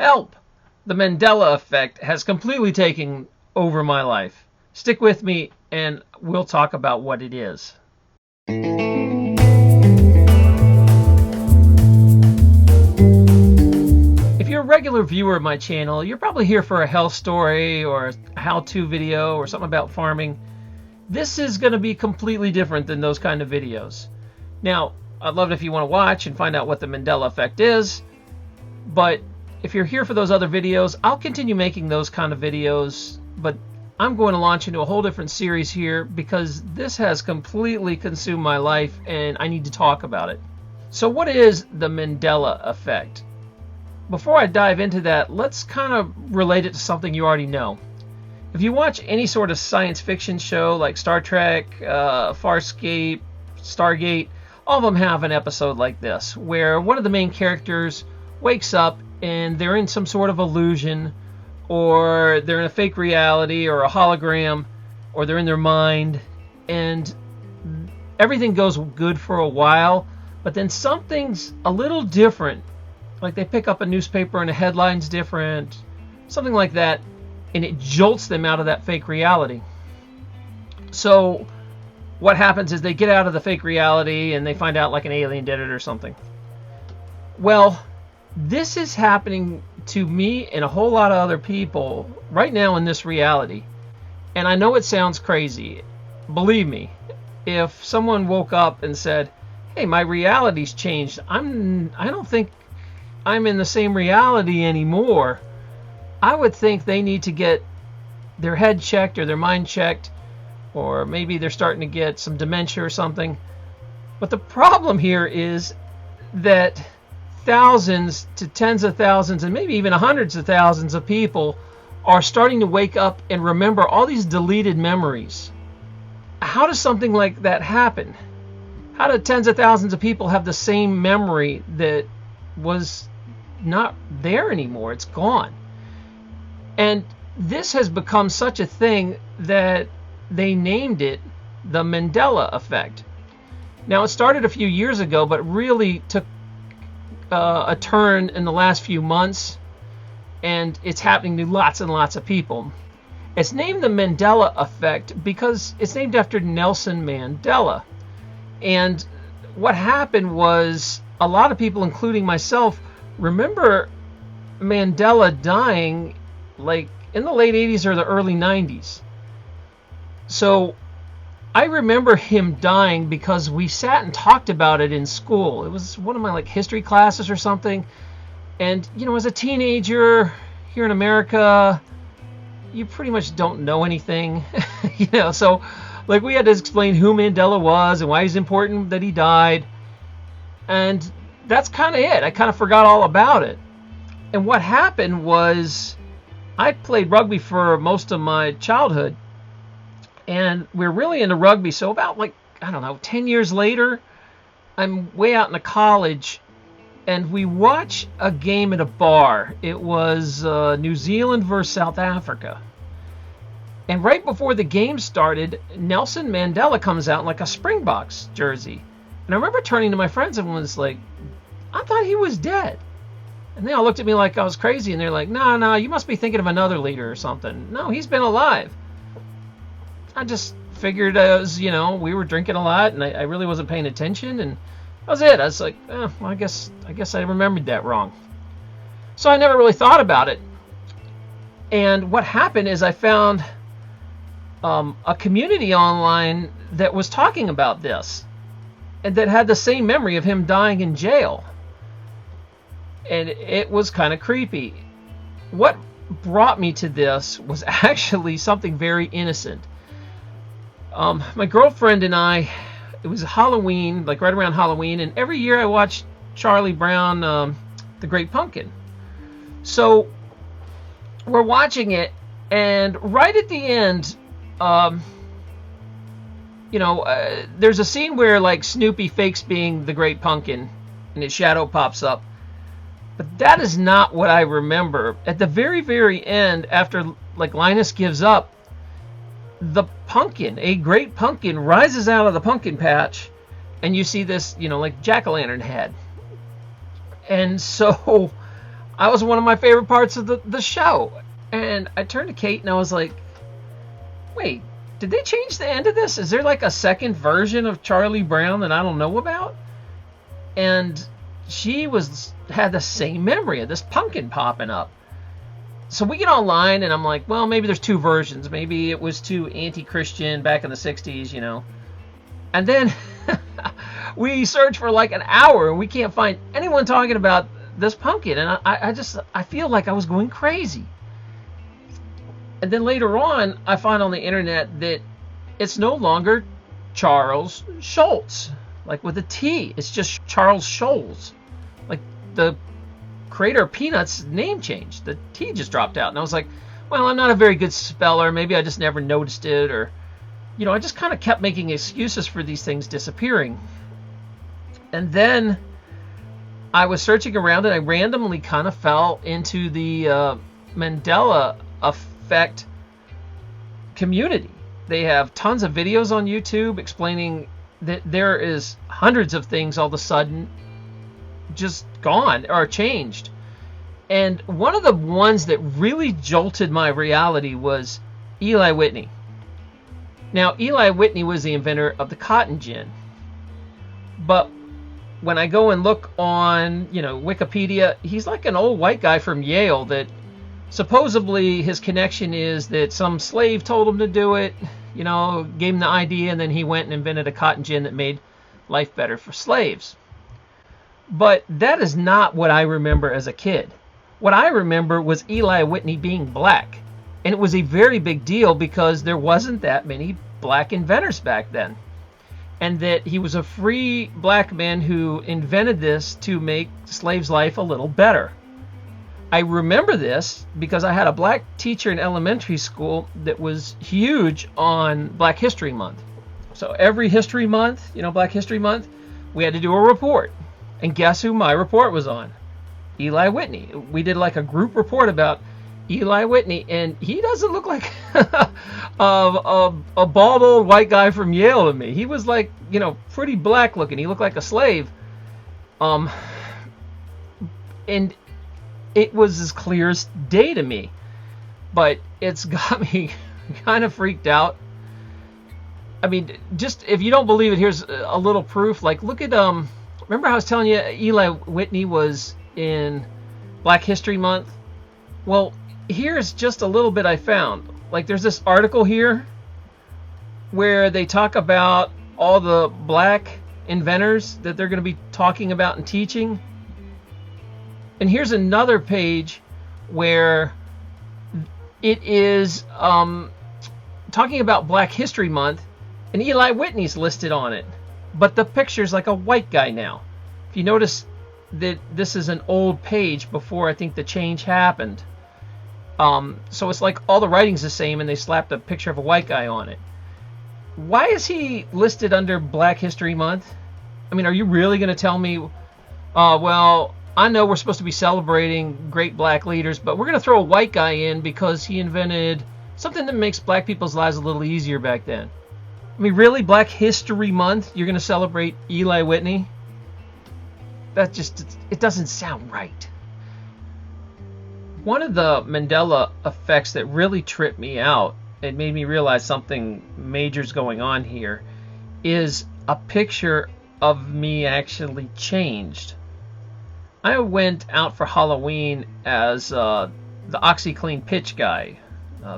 Help! The Mandela effect has completely taken over my life. Stick with me and we'll talk about what it is. If you're a regular viewer of my channel, you're probably here for a health story or a how-to video or something about farming. This is going to be completely different than those kind of videos. Now, I'd love it if you want to watch and find out what the Mandela effect is, but if you're here for those other videos, I'll continue making those kind of videos, but I'm going to launch into a whole different series here because this has completely consumed my life and I need to talk about it. So what is the Mandela effect? Before I dive into that, let's kind of relate it to something you already know. If you watch any sort of science fiction show like Star Trek, Farscape, Stargate, all of them have an episode like this, where one of the main characters wakes up and they're in some sort of illusion, or they're in a fake reality or a hologram, or they're in their mind, and everything goes good for a while, but then something's a little different. Like they pick up a newspaper and the headline's different, something like that, and it jolts them out of that fake reality. So what happens is they get out of the fake reality and they find out like an alien did it or something. Well, this is happening to me and a whole lot of other people right now in this reality. And I know it sounds crazy. Believe me, if someone woke up and said, hey, my reality's changed, I don't think I'm in the same reality anymore, I would think they need to get their head checked or their mind checked, or maybe they're starting to get some dementia or something. But the problem here is that thousands to tens of thousands and maybe even hundreds of thousands of people are starting to wake up and remember all these deleted memories. How does something like that happen? How do tens of thousands of people have the same memory that was not there anymore? It's gone. And this has become such a thing that they named it the Mandela effect. Now, it started a few years ago, but really took a turn in the last few months, and it's happening to lots and lots of people. It's named the Mandela effect because it's named after Nelson Mandela. And what happened was a lot of people, including myself, remember Mandela dying like in the late 80s or the early 90s. So I remember him dying because we sat and talked about it in school. It was one of my like history classes or something. And you know, as a teenager here in America, you pretty much don't know anything. You know, so like we had to explain who Mandela was and why he's important that he died. And that's kind of it. I kind of forgot all about it. And what happened was I played rugby for most of my childhood. And we're really into rugby. So about like, I don't know, 10 years later, I'm way out in the college. And we watch a game at a bar. It was New Zealand versus South Africa. And right before the game started, Nelson Mandela comes out in like a Springboks jersey. And I remember turning to my friends and was like, I thought he was dead. And they all looked at me like I was crazy. And they're like, no, you must be thinking of another leader or something. No, he's been alive. I just figured as, you know, we were drinking a lot and I really wasn't paying attention. And that was it. I was like, well, I guess I remembered that wrong. So I never really thought about it. And what happened is I found a community online that was talking about this and that had the same memory of him dying in jail. And it was kind of creepy. What brought me to this was actually something very innocent. My girlfriend and I, it was Halloween, like right around Halloween, and every year I watched Charlie Brown, The Great Pumpkin. So we're watching it, and right at the end, there's a scene where like Snoopy fakes being the Great Pumpkin, and his shadow pops up. But that is not what I remember. At the very, very end, after like Linus gives up, the pumpkin, a great pumpkin, rises out of the pumpkin patch, and you see this, like jack-o'-lantern head. And so I was one of my favorite parts of the show. And I turned to Kate and I was like, wait, did they change the end of this? Is there like a second version of Charlie Brown that I don't know about? And she had the same memory of this pumpkin popping up. So we get online and I'm like, well, maybe there's two versions. Maybe it was too anti-Christian back in the 60s, you know. And then we search for like an hour and we can't find anyone talking about this pumpkin. And I feel like I was going crazy. And then later on, I find on the internet that it's no longer Charles Schulz, like with a T. It's just Charles Schulz. Like the creator of Peanuts' name changed. The T just dropped out. And I was like, well, I'm not a very good speller. Maybe I just never noticed it. Or, you know, I just kind of kept making excuses for these things disappearing. And then I was searching around and I randomly kind of fell into the Mandela Effect community. They have tons of videos on YouTube explaining that there is hundreds of things all of a sudden just gone or changed. And one of the ones that really jolted my reality was Eli Whitney. Now, Eli Whitney was the inventor of the cotton gin. But when I go and look on, you know, Wikipedia, he's like an old white guy from Yale that supposedly his connection is that some slave told him to do it, you know, gave him the idea, and then he went and invented a cotton gin that made life better for slaves. But that is not what I remember as a kid. What I remember was Eli Whitney being black. And it was a very big deal because there wasn't that many black inventors back then. And that he was a free black man who invented this to make slaves' life a little better. I remember this because I had a black teacher in elementary school that was huge on Black History Month. So every History Month, you know, Black History Month, we had to do a report. And guess who my report was on? Eli Whitney. We did like a group report about Eli Whitney, and he doesn't look like a bald old white guy from Yale to me. He was like, you know, pretty black looking. He looked like a slave. And it was as clear as day to me. But it's got me kind of freaked out. I mean, just if you don't believe it, here's a little proof. Like, look at, remember how I was telling you Eli Whitney was in Black History Month? Well, here's just a little bit I found. Like, there's this article here where they talk about all the black inventors that they're going to be talking about and teaching. And here's another page where it is talking about Black History Month, and Eli Whitney's listed on it. But the picture's like a white guy now. If you notice that this is an old page before I think the change happened. So it's like all the writing's the same and they slapped a picture of a white guy on it. Why is he listed under Black History Month? I mean, are you really going to tell me, well, I know we're supposed to be celebrating great black leaders, but we're going to throw a white guy in because he invented something that makes black people's lives a little easier back then. I mean, really, Black History Month, you're going to celebrate Eli Whitney? That just, it doesn't sound right. One of the Mandela effects that really tripped me out, it made me realize something major's going on here, is a picture of me actually changed. I went out for Halloween as the OxyClean pitch guy,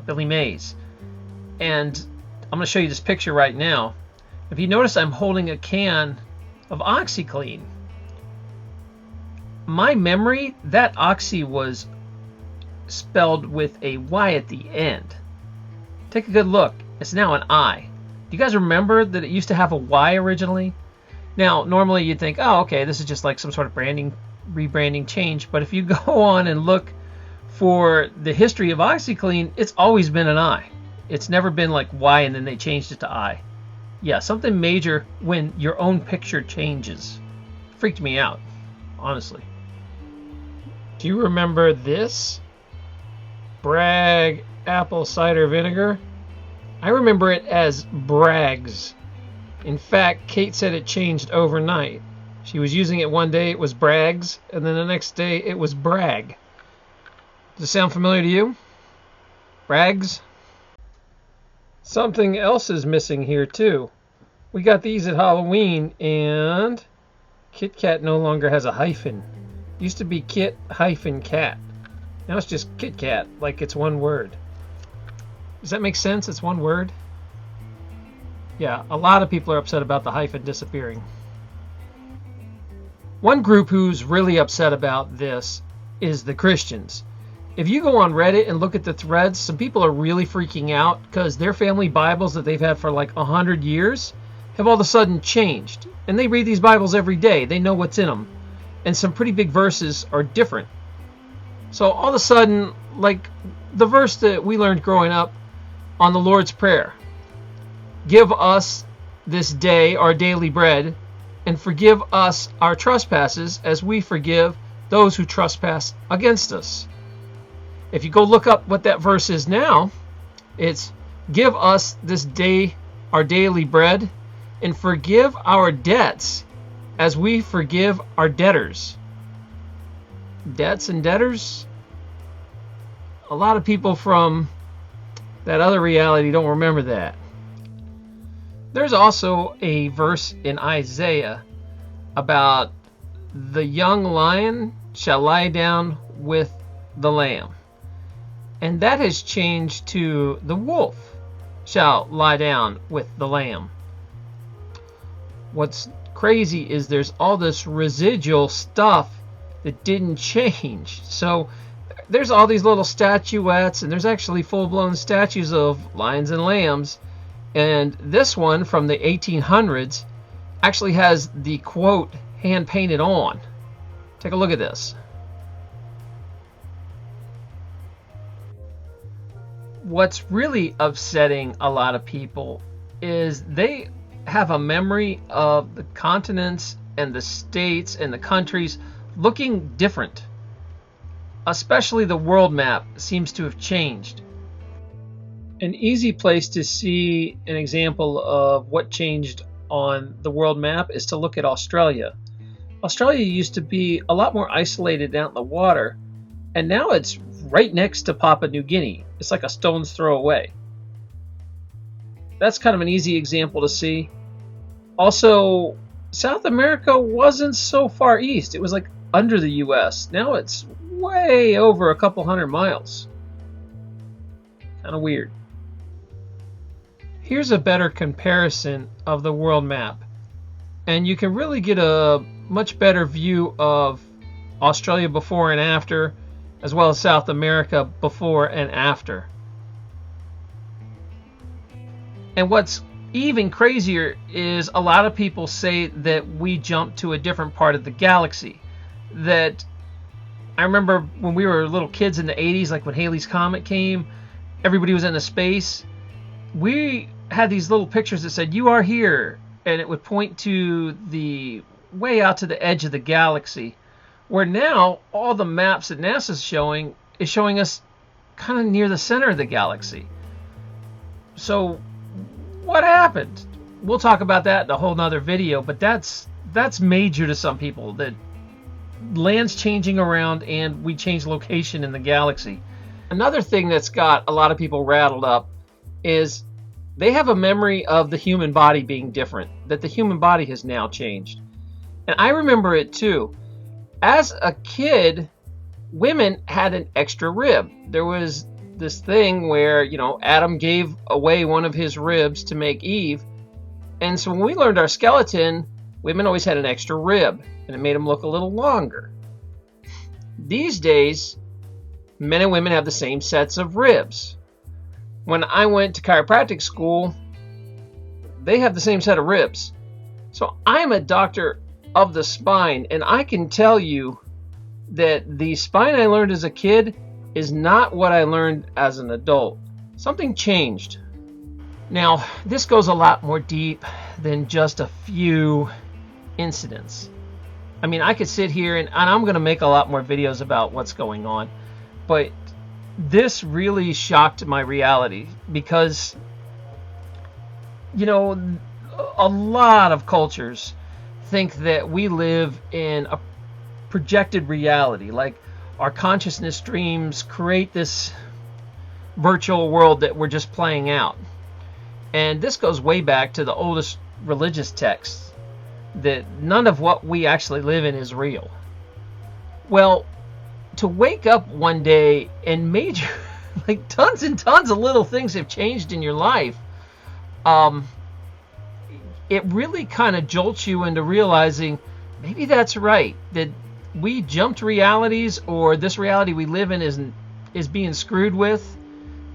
Billy Mays. And I'm going to show you this picture right now. If you notice, I'm holding a can of OxyClean. My memory, that Oxy was spelled with a Y at the end. Take a good look. It's now an I. Do you guys remember that it used to have a Y originally? Now, normally you'd think, oh, okay, this is just like some sort of rebranding change. But if you go on and look for the history of OxyClean, it's always been an I. It's never been like Y and then they changed it to I. Yeah, something major when your own picture changes. Freaked me out, honestly. Do you remember this? Bragg apple cider vinegar? I remember it as Bragg's. In fact, Kate said it changed overnight. She was using it one day, it was Bragg's, and then the next day it was Bragg. Does it sound familiar to you? Rags? Something else is missing here too. We got these at Halloween, and Kit Kat no longer has a hyphen. Used to be Kit hyphen Kat. Now it's just Kit Kat, like it's one word. Does that make sense? It's one word? Yeah, a lot of people are upset about the hyphen disappearing. One group who's really upset about this is the Christians. If you go on Reddit and look at the threads, some people are really freaking out because their family Bibles that they've had for like 100 years have all of a sudden changed. And they read these Bibles every day. They know what's in them. And some pretty big verses are different. So all of a sudden, like the verse that we learned growing up on the Lord's Prayer, give us this day our daily bread, and forgive us our trespasses as we forgive those who trespass against us. If you go look up what that verse is now, it's give us this day our daily bread, and forgive our debts as we forgive our debtors. Debts and debtors? A lot of people from that other reality don't remember that. There's also a verse in Isaiah about the young lion shall lie down with the lamb. And that has changed to the wolf shall lie down with the lamb. What's crazy is there's all this residual stuff that didn't change. So there's all these little statuettes, and there's actually full-blown statues of lions and lambs. And this one from the 1800s actually has the quote hand-painted on. Take a look at this. What's really upsetting a lot of people is they have a memory of the continents and the states and the countries looking different. Especially the world map seems to have changed. An easy place to see an example of what changed on the world map is to look at Australia. Australia used to be a lot more isolated out in the water, and now it's right next to Papua New Guinea. It's like a stone's throw away. That's kind of an easy example to see. Also, South America wasn't so far east. It was like under the US. Now it's way over a couple hundred miles. Kind of weird. Here's a better comparison of the world map, and you can really get a much better view of Australia before and after, as well as South America before and after. And what's even crazier is a lot of people say that we jumped to a different part of the galaxy. That I remember when we were little kids in the 80s, like when Halley's Comet came, everybody was into space. We had these little pictures that said, "You are here," and it would point to the way out to the edge of the galaxy, where now all the maps that NASA's showing is showing us kind of near the center of the galaxy. So what happened? We'll talk about that in a whole nother video, but that's major to some people, that land's changing around and we change location in the galaxy. Another thing that's got a lot of people rattled up is they have a memory of the human body being different, that the human body has now changed. And I remember it too. As a kid, women had an extra rib. There was this thing where, Adam gave away one of his ribs to make Eve. And so when we learned our skeleton, women always had an extra rib, and it made them look a little longer. These days, men and women have the same sets of ribs. When I went to chiropractic school, they have the same set of ribs. So I'm a doctor of the spine, and I can tell you that the spine I learned as a kid is not what I learned as an adult. Something changed. Now, this goes a lot more deep than just a few incidents. I mean, I could sit here and I'm going to make a lot more videos about what's going on, but this really shocked my reality because, a lot of cultures think that we live in a projected reality. Like, our consciousness streams create this virtual world that we're just playing out. And this goes way back to the oldest religious texts, that none of what we actually live in is real. Well, to wake up one day and major, like tons and tons of little things have changed in your life, it really kind of jolts you into realizing maybe that's right, that we jumped realities, or this reality we live in is being screwed with,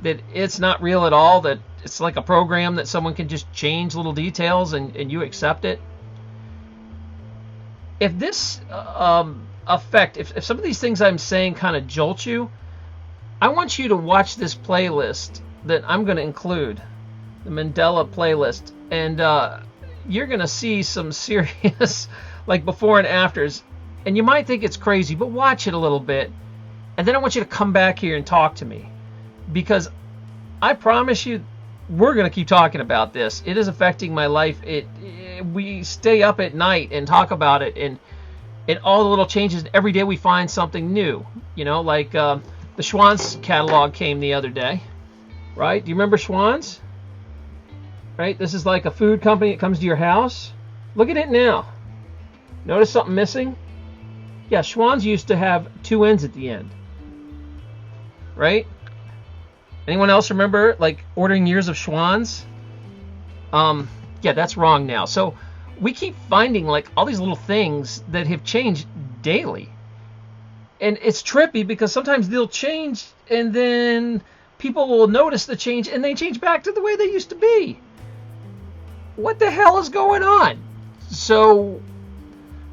that it's not real at all, that it's like a program that someone can just change little details and you accept it. If this if some of these things I'm saying kind of jolt you, I want you to watch this playlist that I'm going to include, the Mandela playlist, and you're going to see some serious like before and afters, and you might think it's crazy, but watch it a little bit, and then I want you to come back here and talk to me, because I promise you we're going to keep talking about this. It is affecting my life. We stay up at night and talk about it, and all the little changes. Every day we find something new, like the Schwann's catalog came the other day, right? Do you remember Schwann's? Right? This is like a food company that comes to your house. Look at it now. Notice something missing? Yeah, Schwann's used to have 2 N's at the end. Right? Anyone else remember like ordering years of Schwann's? Yeah, that's wrong now. So we keep finding like all these little things that have changed daily. And it's trippy because sometimes they'll change and then people will notice the change and they change back to the way they used to be. What the hell is going on? So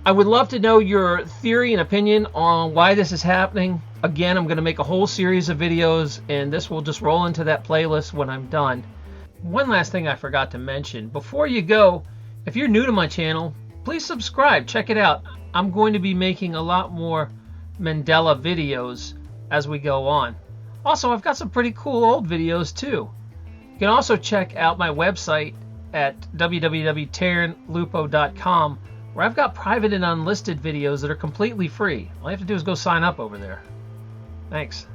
I would love to know your theory and opinion on why this is happening. Again, I'm going to make a whole series of videos, and this will just roll into that playlist when I'm done. One last thing I forgot to mention. Before you go, if you're new to my channel, please subscribe. Check it out. I'm going to be making a lot more Mandela videos as we go on. Also, I've got some pretty cool old videos too. You can also check out my website at www.terranlupo.com, where I've got private and unlisted videos that are completely free. All you have to do is go sign up over there. Thanks.